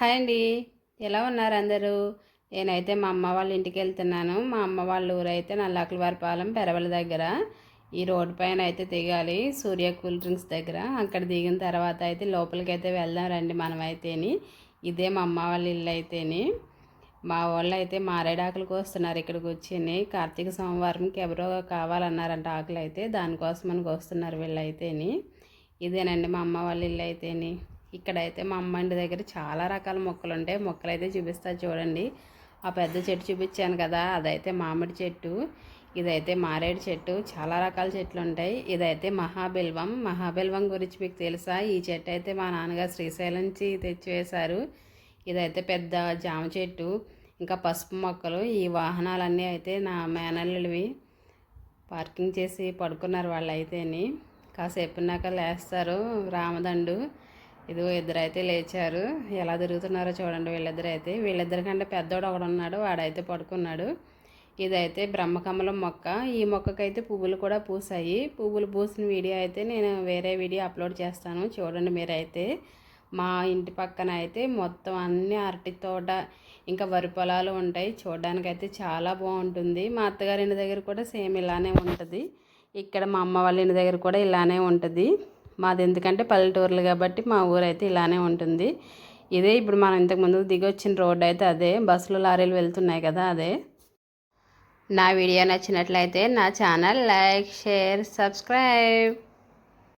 Hi అండి. ఎలా ఉన్నారు అందరూ? నేనైతే మా అమ్మ వాళ్ళ ఇంటికి వెళ్తున్నాను. మా అమ్మ వాళ్ళ ఊరైతే నల్లాకులవారిపాలెం పెరవల దగ్గర. ఈ రోడ్డు పైన అయితే దిగాలి, సూర్య కూల్ డ్రింక్స్ దగ్గర. అక్కడ దిగిన తర్వాత అయితే లోపలికి అయితే వెళ్దాం రండి మనమైతేని. ఇదే మా అమ్మ వాళ్ళ ఇల్లు అయితేని. మా వాళ్ళు అయితే మారేడాకులు కోస్తున్నారు ఇక్కడ కూర్చొని. కార్తీక సోమవారంకి ఎవరో కావాలన్నారంట ఆకులు అయితే, దానికోసమని కోస్తున్నారు వీళ్ళైతేని. ఇదేనండి మా అమ్మ వాళ్ళ ఇల్లు అయితేని. ఇక్కడైతే మా అమ్మ ఇంటి దగ్గర చాలా రకాల మొక్కలు ఉంటాయి. మొక్కలు అయితే చూపిస్తా చూడండి. ఆ పెద్ద చెట్టు చూపించాను కదా, అదైతే మామిడి చెట్టు. ఇదైతే మారేడు చెట్టు. చాలా రకాల చెట్లు ఉంటాయి. ఇదైతే మహాబిల్వం గురించి మీకు తెలుసా? ఈ చెట్టు అయితే మా నాన్నగారు శ్రీశైలం నుంచి తెచ్చివేశారు. ఇదైతే పెద్ద జామ చెట్టు. ఇంకా పసుపు మొక్కలు. ఈ వాహనాలన్నీ అయితే నా మేనల్లుడివి. పార్కింగ్ చేసి పడుకున్నారు వాళ్ళు అయితేని. కాసేపున్నాక లేస్తారు రామదండు. ఇదిగో ఇద్దరైతే లేచారు. ఎలా తిరుగుతున్నారో చూడండి వీళ్ళిద్దరైతే. వీళ్ళిద్దరికంటే పెద్దోడు ఒకడు ఉన్నాడు, వాడైతే పడుకున్నాడు. ఇదైతే బ్రహ్మకమలం మొక్క. ఈ మొక్కకైతే పువ్వులు కూడా పూసాయి. పువ్వులు పూసిన వీడియో అయితే నేను వేరే వీడియో అప్లోడ్ చేస్తాను, చూడండి మీరైతే. మా ఇంటి పక్కన అయితే మొత్తం అన్ని అరటి తోట, ఇంకా వరి పొలాలు ఉంటాయి. చూడడానికైతే చాలా బాగుంటుంది. మా అత్తగారి ఇంటి దగ్గర కూడా సేమ్ ఇలానే ఉంటుంది. ఇక్కడ మా అమ్మ వాళ్ళ ఇంటి దగ్గర కూడా ఇలానే ఉంటుంది. మాది ఎందుకంటే పల్లెటూర్లు కాబట్టి మా ఊరైతే ఇలానే ఉంటుంది. ఇదే ఇప్పుడు మనం ఇంతకుముందు దిగొచ్చిన రోడ్ అయితే అదే. బస్సులు లారీలు వెళ్తున్నాయి కదా, అదే. నా వీడియో నచ్చినట్లయితే నా ఛానల్ లైక్, షేర్, సబ్స్క్రైబ్.